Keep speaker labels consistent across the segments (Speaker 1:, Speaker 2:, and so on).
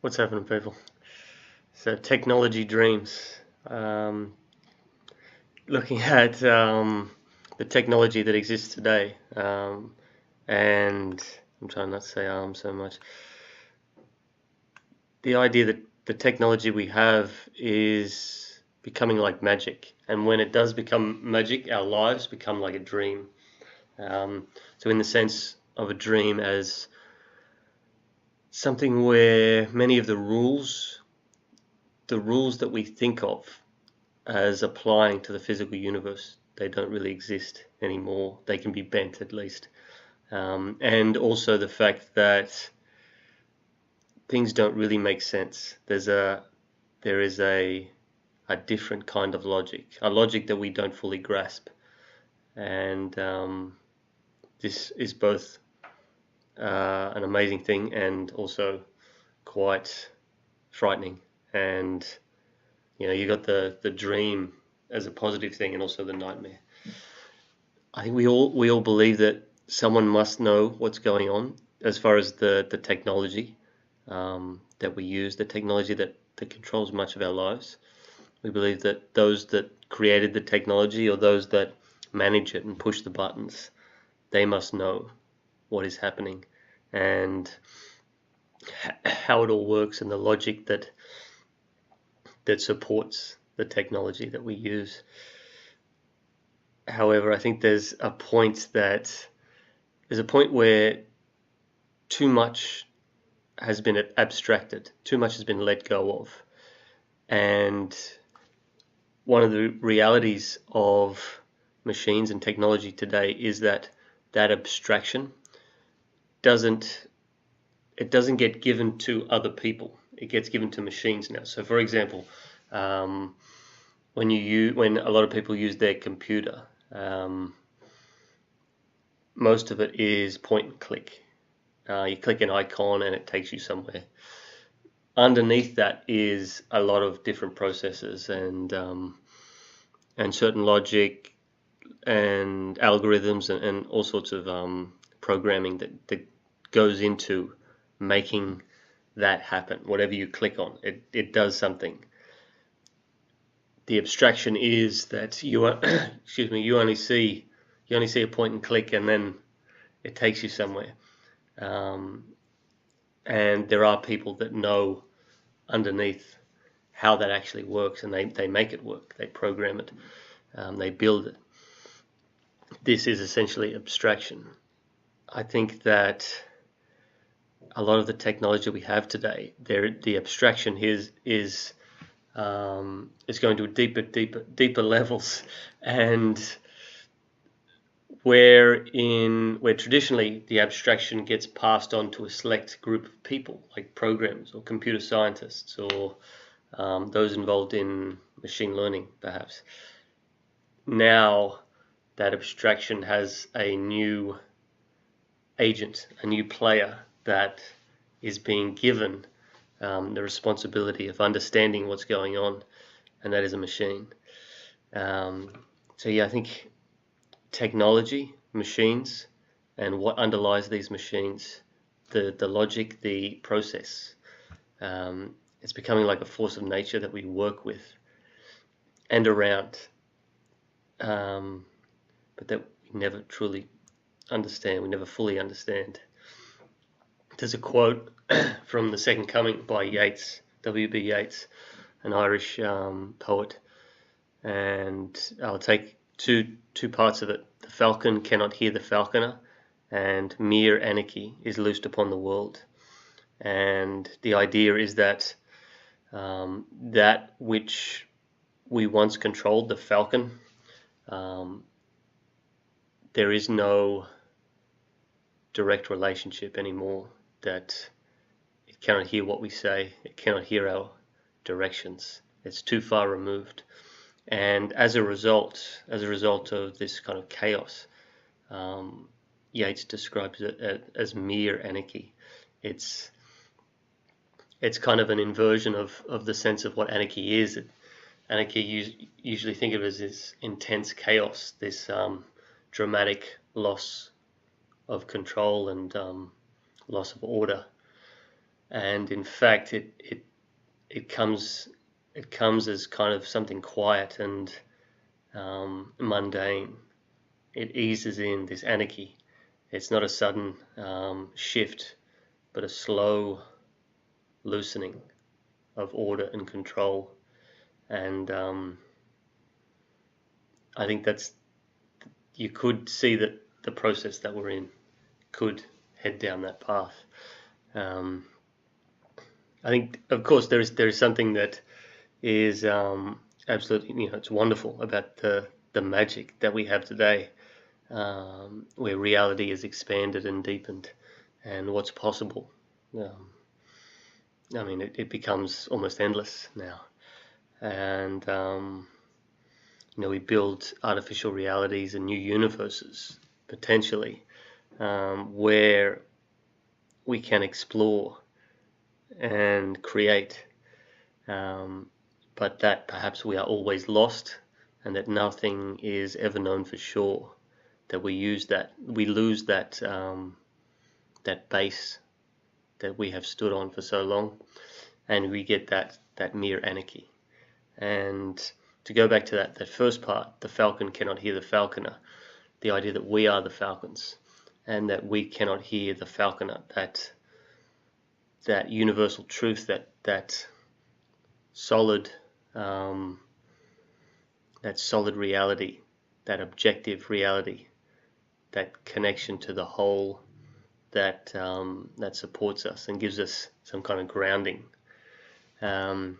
Speaker 1: What's happening, people? So, technology dreams. Um, Looking at the technology that exists today, and I'm trying not to say so much. The idea that the technology we have is becoming like magic, and when it does become magic, our lives become like a dream. So, in the sense of a dream as something where many of the rules that we think of as applying to the physical universe, they don't really exist anymore. They can be bent at least. And also the fact that things don't really make sense. There is a different kind of logic, a logic that we don't fully grasp. And this is both an amazing thing and also quite frightening. And you got the dream as a positive thing and also the nightmare. I think we all believe that someone must know what's going on as far as the technology that we use, the technology that controls much of our lives. We believe that those that created the technology or those that manage it and push the buttons, they must know what is happening and how it all works and the logic that supports the technology that we use. However, I think there's a point where too much has been abstracted, too much has been let go of. And one of the realities of machines and technology today is that abstraction doesn't get given to other people. It gets given to machines now. So, for example, when a lot of people use their computer, most of it is point and click. You click an icon and it takes you somewhere. Underneath that is a lot of different processes and certain logic and algorithms and all sorts of programming that goes into making that happen. Whatever you click on, it does something. The abstraction is that you you only see a point and click and then it takes you somewhere. And there are people that know underneath how that actually works, and they make it work. They program it. They build it. This is essentially abstraction. I think that a lot of the technology we have today, the abstraction is going to deeper levels, and where traditionally the abstraction gets passed on to a select group of people, like programmers or computer scientists or those involved in machine learning, perhaps. Now that abstraction has a new agent, a new player that is being given the responsibility of understanding what's going on, and that is a machine. So yeah, I think technology, machines, and what underlies these machines, the logic, the process, it's becoming like a force of nature that we work with and around, but that we never truly understand, we never fully understand. There's a quote from The Second Coming by Yeats, W.B. Yeats, an Irish poet, and I'll take two parts of it. The falcon cannot hear the falconer, and mere anarchy is loosed upon the world. And the idea is that that which we once controlled, the falcon, there is no direct relationship anymore, that it cannot hear what we say, it cannot hear our directions. It's too far removed. And as a result of this kind of chaos, Yeats describes it as mere anarchy. It's kind of an inversion of the sense of what anarchy is. Anarchy, usually think of it as this intense chaos, this dramatic loss of control and loss of order. and in fact it comes as kind of something quiet and mundane. It eases in this anarchy. It's not a sudden shift, but a slow loosening of order and control. And I think you could see that the process that we're in could head down that path. I think, of course, there is something that is absolutely, it's wonderful about the magic that we have today, where reality is expanded and deepened, and what's possible. I mean, it becomes almost endless now, and we build artificial realities and new universes potentially, where we can explore and create, but that perhaps we are always lost, and that nothing is ever known for sure. That we lose that that base that we have stood on for so long, and we get that mere anarchy. And to go back to that first part, the falcon cannot hear the falconer. The idea that we are the falcons, and that we cannot hear the falconer. That universal truth, that solid reality, that objective reality, that connection to the whole, that supports us and gives us some kind of grounding. The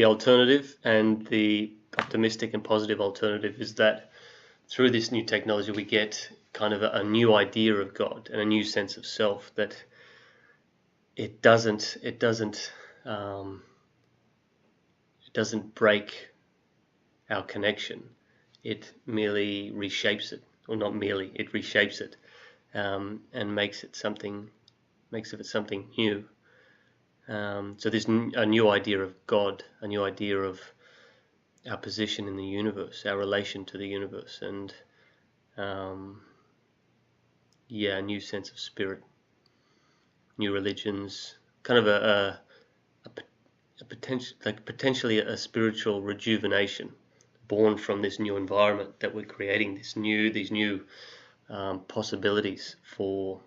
Speaker 1: alternative, and the optimistic and positive alternative, is that through this new technology we get kind of a new idea of God and a new sense of self, that it doesn't break our connection. It merely reshapes it, or not merely, it reshapes it, and makes of it something new. So there's a new idea of God, a new idea of our position in the universe, our relation to the universe, and a new sense of spirit, new religions, kind of potentially a spiritual rejuvenation born from this new environment that we're creating, these new possibilities for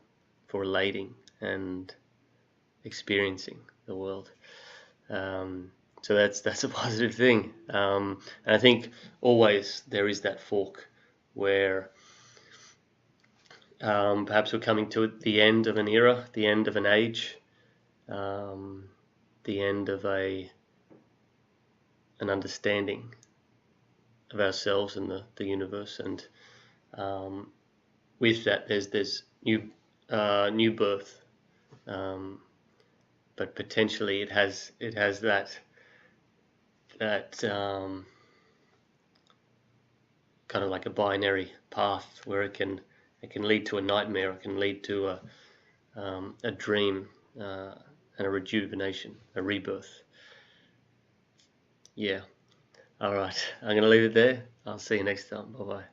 Speaker 1: relating and experiencing the world. So that's a positive thing. And I think always there is that fork where perhaps we're coming to the end of an era, the end of an age, the end of an understanding of ourselves and the universe, and with that there's new birth, but potentially it has that kind of like a binary path where it can lead to a nightmare, it can lead to a dream, and a rejuvenation, a rebirth. Yeah. All right. I'm going to leave it there. I'll see you next time. Bye-bye.